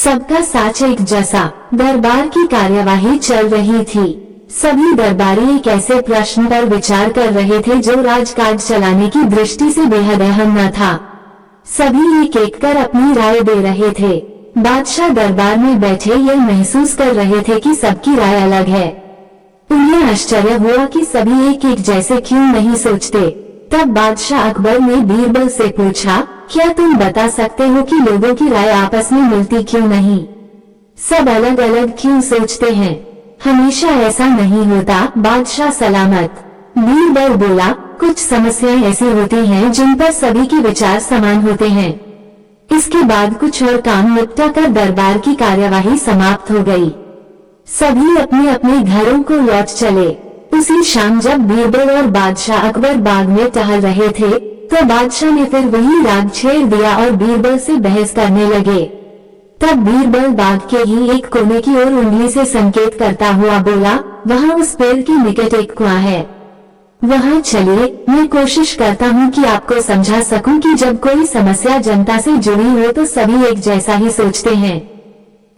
सबका साच एक जैसा। दरबार की कार्यवाही चल रही थी। सभी दरबारी एक ऐसे प्रश्न पर विचार कर रहे थे जो राजकाज चलाने की दृष्टि से बेहद अहम न था। सभी एक एक कर अपनी राय दे रहे थे। बादशाह दरबार में बैठे ये महसूस कर रहे थे कि सबकी राय अलग है। उन्हें आश्चर्य हुआ कि सभी एक एक जैसे क्यों नहीं सोचते। तब बादशाह अकबर ने बीरबल से पूछा, क्या तुम बता सकते हो कि लोगों की राय आपस में मिलती क्यों नहीं? सब अलग अलग क्यों सोचते हैं? हमेशा ऐसा नहीं होता बादशाह सलामत। बीरबल बोला, कुछ समस्याएं ऐसी होती हैं जिन पर सभी के विचार समान होते हैं। इसके बाद कुछ और काम निपटा कर दरबार की कार्यवाही समाप्त हो गई। सभी अपने अपने घरों को लौट चले। उसी शाम जब बीरबल और बादशाह अकबर बाग में टहल रहे थे तो बादशाह ने फिर वही राग छेड़ दिया और बीरबल से बहस करने लगे। तब बीरबल बाग के ही एक कोने की ओर उंगली से संकेत करता हुआ बोला, वहाँ उस पेड़ के निकट एक कुआं है, वहाँ चलिए। मैं कोशिश करता हूँ कि आपको समझा सकूं कि जब कोई समस्या जनता से जुड़ी हो तो सभी एक जैसा ही सोचते हैं।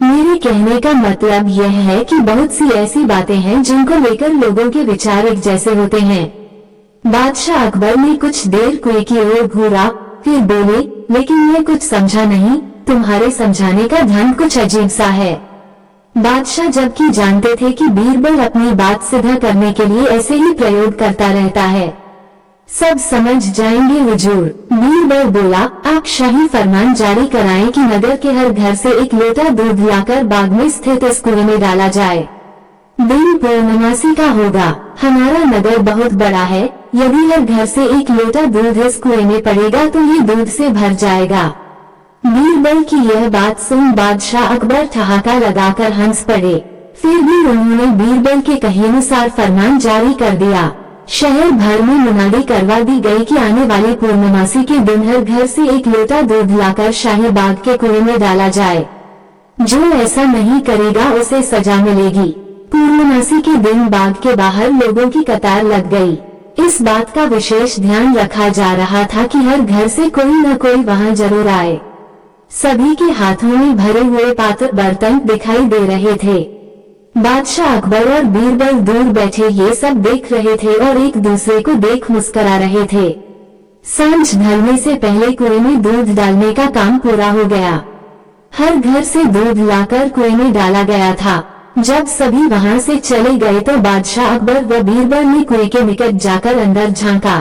मेरे कहने का मतलब यह है कि बहुत सी ऐसी बातें हैं जिनको लेकर लोगों के विचार एक जैसे होते हैं। बादशाह अकबर ने कुछ देर कुएं की ओर घूरा, फिर बोले, लेकिन मैं कुछ समझा नहीं। तुम्हारे समझाने का ढंग कुछ अजीब सा है। बादशाह जबकि जानते थे कि बीरबल अपनी बात सिद्ध करने के लिए ऐसे ही प्रयोग करता रहता है। सब समझ जाएंगे हुजूर। बीरबल बोला, आप शाही फरमान जारी कराएं कि नगर के हर घर से एक लोटा दूध लाकर बाग में स्थित इस कुएं में डाला जाए। दिन पूर्णमासी का होगा। हमारा नगर बहुत बड़ा है। यदि हर घर से एक लोटा दूध इस कुएं में पड़ेगा तो ये दूध से भर जाएगा। बीरबल की यह बात सुन बादशाह अकबर ठहाका लगाकर हंस पड़े। फिर भी उन्होंने बीरबल के कहे अनुसार फरमान जारी कर दिया। शहर भर में मुनादी करवा दी गई कि आने वाले पूर्णमासी के दिन हर घर से एक लोटा दूध लाकर शाही बाग के कुएं में डाला जाए। जो ऐसा नहीं करेगा उसे सजा मिलेगी। पूर्णमासी के दिन बाग के बाहर लोगों की कतार लग गई। इस बात का विशेष ध्यान रखा जा रहा था कि हर घर से कोई न कोई वहां जरूर आए। सभी के हाथों में भरे हुए पात्र बर्तन दिखाई दे रहे थे। बादशाह अकबर और बीरबल दूर बैठे ये सब देख रहे थे और एक दूसरे को देख मुस्कुरा रहे थे। सांझ ढलने से पहले कुएं में दूध डालने का काम पूरा हो गया। हर घर से दूध लाकर कुएं में डाला गया था। जब सभी वहां से चले गए तो बादशाह अकबर व बीरबल ने कुएं के निकट जाकर अंदर झांका।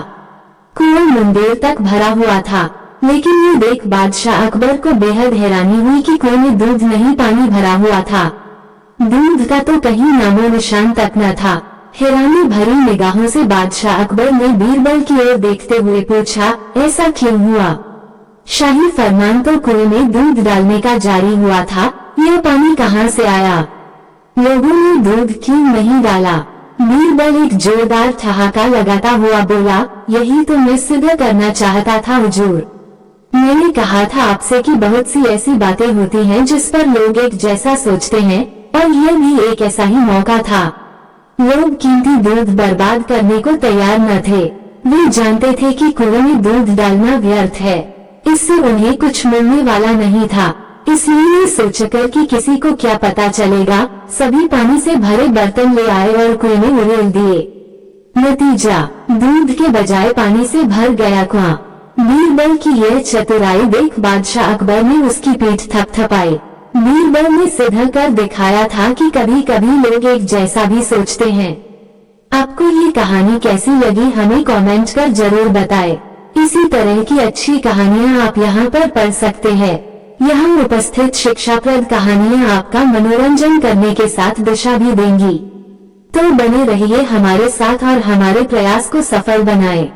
कुआं मुंडेर तक भरा हुआ था, लेकिन ये देख बादशाह अकबर को बेहद हैरानी हुई कि कुएं में दूध नहीं, पानी भरा हुआ था। दूध का तो कहीं नामो निशान तक न था। हैरानी भरी निगाहों से बादशाह अकबर ने बीरबल की ओर देखते हुए पूछा, ऐसा क्यों हुआ? शाही फरमान तो कुएं में दूध डालने का जारी हुआ था, यह पानी कहाँ से आया? लोगों ने दूध क्यों नहीं डाला? बीरबल एक जोरदार ठहाका लगाता हुआ बोला, यही तो मैं सिद्ध करना चाहता था हुजूर। मैंने कहा था आपसे कि बहुत सी ऐसी बातें होती हैं जिस पर लोग एक जैसा सोचते हैं, और यह भी एक ऐसा ही मौका था। लोग कीमती दूध बर्बाद करने को तैयार न थे। वे जानते थे कि कुएं में दूध डालना व्यर्थ है, इससे उन्हें कुछ मिलने वाला नहीं था। इसलिए सोचकर कि किसी को क्या पता चलेगा, सभी पानी से भरे बर्तन ले आए और कुएं में उड़ेल दिए। नतीजा, दूध के बजाय पानी से भर गया कुआं। बीरबल की यह चतुराई देख बादशाह अकबर ने उसकी पीठ थपथपाई। बीरबल ने सिद्ध कर दिखाया था कि कभी कभी लोग एक जैसा भी सोचते हैं। आपको ये कहानी कैसी लगी हमें कमेंट कर जरूर बताएं। इसी तरह की अच्छी कहानियाँ आप यहाँ पर पढ़ सकते हैं। यहाँ उपस्थित शिक्षाप्रद कहानियाँ आपका मनोरंजन करने के साथ दिशा भी देंगी। तो बने रहिए हमारे साथ और हमारे प्रयास को सफल बनाएं।